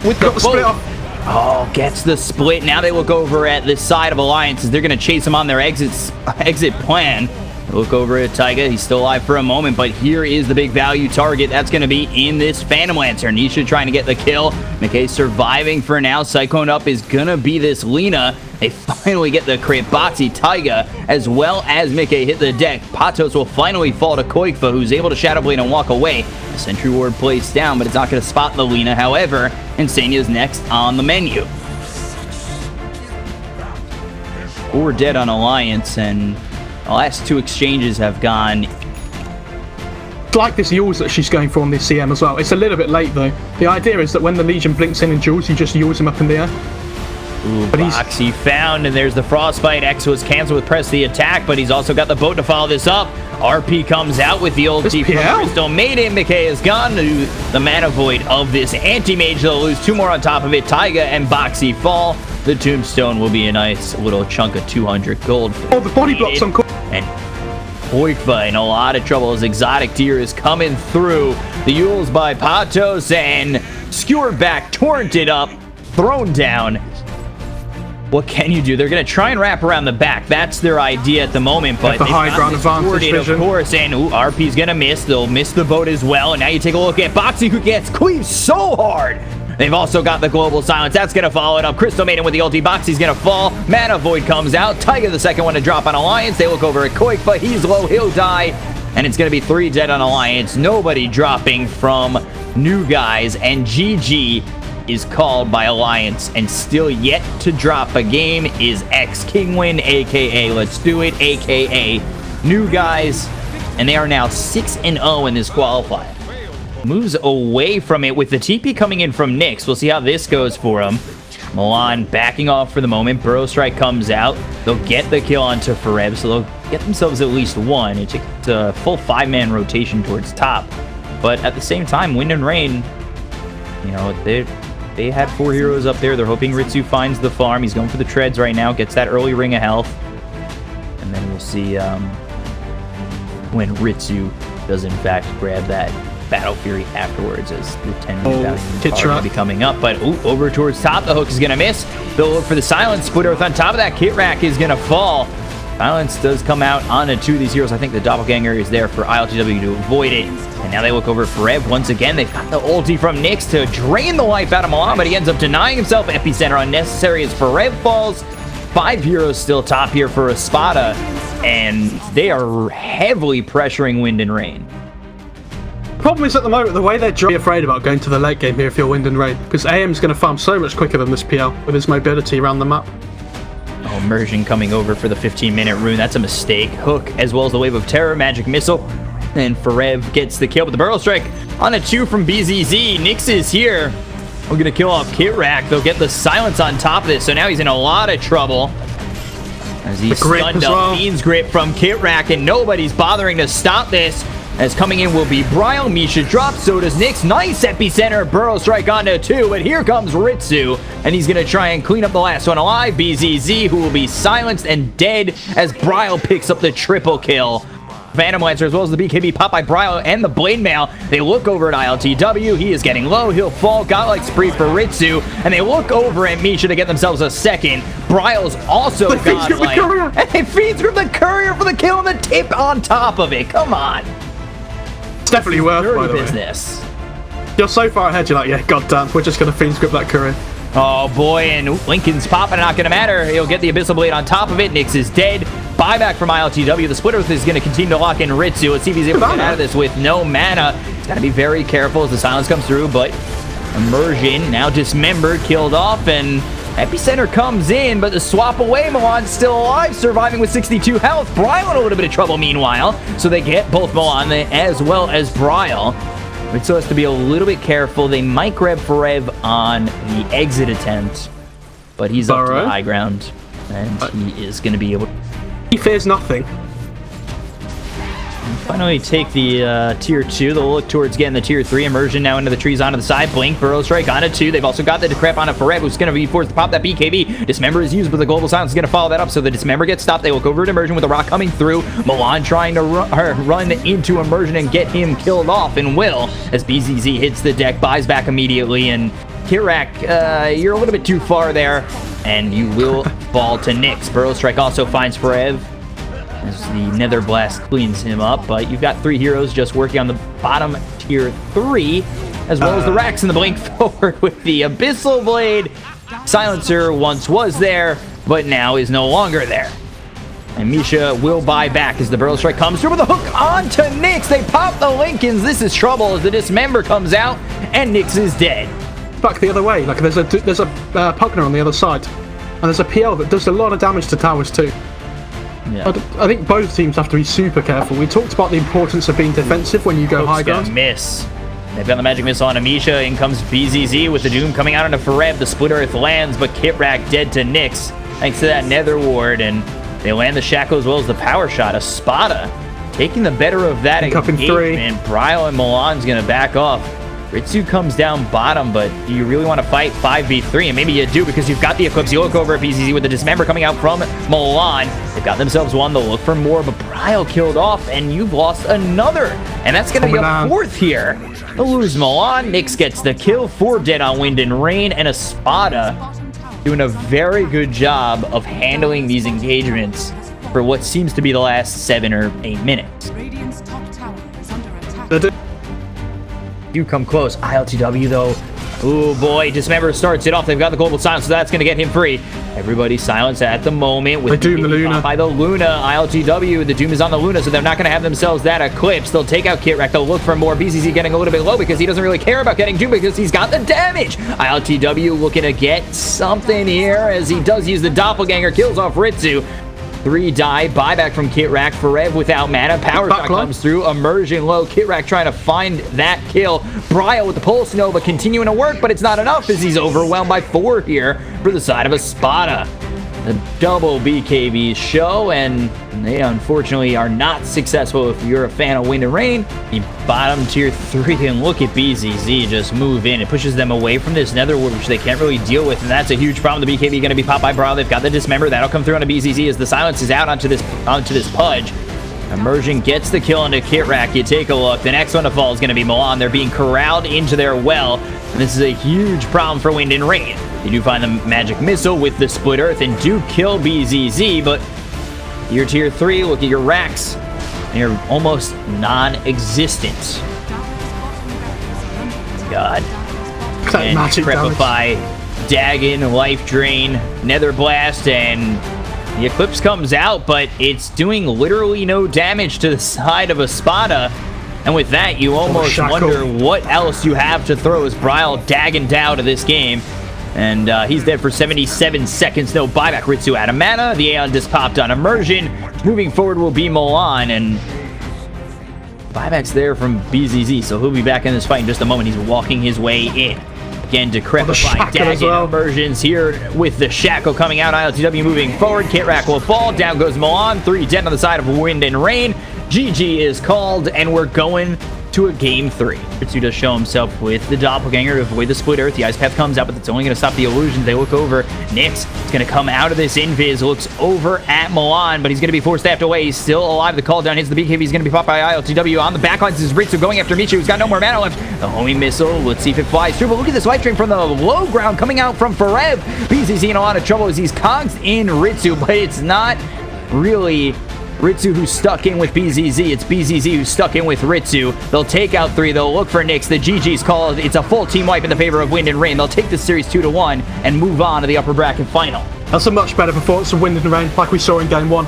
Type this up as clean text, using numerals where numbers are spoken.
with the split off. Oh, gets the split. Now they look over at this side of Alliance as they're going to chase him on their exit plan. Look over at Taiga. He's still alive for a moment, but here is the big value target. That's going to be in this Phantom Lancer. Nisha trying to get the kill. McKay surviving for now. Cyclone up is going to be this Lina. They finally get the crit. Boxy, Taiga, as well as McKay hit the deck. Patos will finally fall to Koikfa, who's able to Shadow Blade and walk away. The Sentry Ward placed down, but it's not going to spot the Lina. However, Insania's next on the menu. 4 dead on Alliance, and the last 2 exchanges have gone. It's like this Yules that she's going for on this CM as well. It's a little bit late though. The idea is that when the Legion blinks in and duels, you just Yules him up in the air. Ooh, but Boxy found, and there's the Frostbite. X was canceled with press the attack, but he's also got the boat to follow this up. RP comes out with the ulti from Crystal Maiden. McKay is gone to the Mana Void of this Anti-Mage. They'll lose 2 more on top of it. Taiga and Boxy fall. The Tombstone will be a nice little chunk of 200 gold. Oh, the body blocks on Qual. And Koikfa in a lot of trouble as Exotic Deer is coming through. The Yules by Patos and skewered back, torrented up, thrown down. What can you do? They're going to try and wrap around the back. That's their idea at the moment, but the high ground advantage, of course, and RP's going to miss. They'll miss the boat as well, and now you take a look at Boxy, who gets cleaved so hard. They've also got the Global Silence. That's going to follow it up. Crystal Maiden with the ulti. Boxy's going to fall. Mana Void comes out. Taiga, the second one to drop on Alliance. They look over at Koik, but he's low. He'll die. And it's going to be 3 dead on Alliance. Nobody dropping from New Guys. And GG is called by Alliance. And still yet to drop a game is X Kingwin, a.k.a. Let's Do It, a.k.a. New Guys. And they are now 6-0 in this qualifier. Moves away from it with the TP coming in from Nyx. We'll see how this goes for him. Milan backing off for the moment. Burrow Strike comes out. They'll get the kill onto Fereb, so they'll get themselves at least 1. It takes a full 5-man rotation towards top. But at the same time, Wind and Rain, you know, they had 4 heroes up there. They're hoping Ritsu finds the farm. He's going for the treads right now, gets that early ring of health. And then we'll see when Ritsu does in fact grab that Battle Fury afterwards, as the 10 values are be coming up. But over towards top, the hook is going to miss. They'll look for the Silence. Split Earth on top of that. Kit Rack is going to fall. Silence does come out onto 2 of these heroes. I think the Doppelganger is there for ILTW to avoid it. And now they look over for Rev. Once again, they've got the ulti from Nyx to drain the life out of Milan, but he ends up denying himself. Epicenter unnecessary as Fereb falls. 5 heroes still top here for Espada, and they are heavily pressuring Wind and Rain. Problem is, at the moment, the way they're really afraid about going to the late game here if you're Wind and Rain, because AM's going to farm so much quicker than this PL with his mobility around the map. Oh, Immersion coming over for the 15-minute rune. That's a mistake. Hook, as well as the Wave of Terror, Magic Missile. And Fereb gets the kill with the Burrow Strike on a 2 from BZZ. Nyx is here. We're going to kill off Kit Rack. They'll get the Silence on top of this, so now he's in a lot of trouble. As he's stunned up. Fiend's Grip from Kit Rack, and nobody's bothering to stop this. As coming in will be Bryle. Misha drops, so does Nyx. Nice Epicenter. Burrow Strike onto 2, but here comes Ritsu, and he's going to try and clean up the last one alive. BZZ, who will be silenced and dead as Bryle picks up the triple kill. Phantom Lancer, as well as the BKB pop by Bryle and the Blade Mail. They look over at ILTW. He is getting low. He'll fall. Godlike Spree for Ritsu, and they look over at Misha to get themselves a second. Bryle's also godlike. And they feeds from the courier for the kill and the tip on top of it. Come on. It's definitely worth, by the business. Way. You're so far ahead, you're like, yeah, goddamn, we're just going to Fiend Script that courier. Oh boy, and Lincoln's popping, not going to matter. He'll get the Abyssal Blade on top of it. Nyx is dead. Buyback from ILTW. The Split Earth is going to continue to lock in Ritsu. Let's see if he's able to get out of this with no mana. He's got to be very careful as the Silence comes through, but Immersion now dismembered, killed off, and Epicenter comes in, but the swap away, Milan's still alive, surviving with 62 health. Bryle in a little bit of trouble meanwhile, so they get both Milan as well as Bryle. Ritsu has to be a little bit careful. They might grab Fereb on the exit attempt, but he's up to the high ground, and he is going to be able to... He fears nothing. Finally take the tier 2. They'll look towards getting the tier 3. Immersion now into the trees onto the side. Blink, Burrow Strike onto 2. They've also got the Decrep on a Fereb, who's going to be forced to pop that BKB. Dismember is used, but the Global Silence is going to follow that up, so the Dismember gets stopped. They look over at Immersion with the rock coming through. Milan trying to run into Immersion and get him killed off, and will, as BZZ hits the deck, buys back immediately, and Kirak, you're a little bit too far there, and you will fall to Nyx. Burrow Strike also finds Forev as the Nether Blast cleans him up, but you've got 3 heroes just working on the bottom tier 3, as well as the Rax and the Blink forward with the Abyssal Blade. Silencer once was there, but now is no longer there. And Misha will buy back as the Burrow Strike comes through with a hook onto Nyx. They pop the Lincolns. This is trouble as the Dismember comes out, and Nyx is dead. Back the other way, like there's a Pugner on the other side, and there's a PL that does a lot of damage to towers too. Yeah. I think both teams have to be super careful. We talked about the importance of being defensive when you go high ground. Miss. They've got the magic missile on Amisha. In comes BZZ with the Doom coming out onto Forev. The Split Earth lands, but Kitrak dead to Nyx thanks to that Nether Ward, and they land the Shackle as well as the Power Shot. Espada taking the better of that engagement. Bryle and Milan's going to back off. Ritsu comes down bottom, but do you really want to fight 5v3? And maybe you do because you've got the Eclipse. You look over at BZZ with the Dismember coming out from Milan. They've got themselves one. They'll look for more, but Bryle killed off, and you've lost another. And that's going to be a 4th here. They'll lose Milan. Nyx gets the kill. 4 dead on Wind and Rain, and Espada doing a very good job of handling these engagements for what seems to be the last 7 or 8 minutes. Do come close. ILTW though. Oh boy, Dismember starts it off. They've got the global silence, so that's going to get him free. Everybody silence at the moment with the Luna. By the Luna. ILTW, the Doom is on the Luna, so they're not going to have themselves that Eclipse. They'll take out Kirak. They'll look for more. BZZ getting a little bit low because he doesn't really care about getting Doom because he's got the damage. ILTW looking to get something here as he does use the Doppelganger. Kills off Ritsu. 3 die. Buyback from Kitrak. Forev without mana. Power Shot comes through. Immersion low. Kitrak trying to find that kill. Bryle with the Pulse Nova continuing to work, but it's not enough as he's overwhelmed by 4 here for the side of Espada. The double BKB show, and they unfortunately are not successful if you're a fan of Wind and Rain. The bottom tier 3, and look at BZZ just move in. It pushes them away from this Nether Ward, which they can't really deal with, and that's a huge problem. The BKB going to be popped by Bryle. They've got the Dismember. That'll come through onto BZZ as the silence is out onto this Pudge. Immersion gets the kill into Kitrak. You take a look. The next one to fall is going to be Milan. They're being corralled into their well, and this is a huge problem for Wind and Rain. You do find the magic missile with the Split Earth and do kill BZZ, but your tier 3, look at your Rax, and you're almost non-existent. God. And Crepify, Dagon, Life Drain, Nether Blast, and the Eclipse comes out, but it's doing literally no damage to the side of Espada. And with that, you almost wonder what else you have to throw as Bryle Dagoned out of this game. And he's dead for 77 seconds. No buyback. Ritsu out of mana. The Aeon Disc popped on Immersion. Moving forward will be Milan. And buyback's there from BZZ. So he'll be back in this fight in just a moment. He's walking his way in. Again, Decrepify, Dagon, Immersions here with the Shackle coming out. ILTW moving forward. Kitrak will fall. Down goes Milan. 3 dead on the side of Wind and Rain. GG is called, and we're going to a game 3. Ritsu does show himself with the Doppelganger to avoid the Split Earth. The Ice Path comes out, but it's only going to stop the illusions. They look over. Nyx is going to come out of this invis, looks over at Milan, but he's going to be force-staffed away. He's still alive. The call down hits the BKB. He's going to be popped by ILTW. On the backlines is Ritsu going after Michu, who's got no more mana left. The homing missile. Let's see if it flies through, but look at this life drain from the low ground coming out from Forev. BZZ in a lot of trouble as he's cogs in Ritsu, but it's not really Ritsu who's stuck in with BZZ. It's BZZ who's stuck in with Ritsu. They'll take out 3. They'll look for Nyx. The GG's called. It's a full team wipe in the favor of Wind and Rain. They'll take this series 2-1 and move on to the upper bracket final. That's a much better performance of Wind and Rain like we saw in game 1.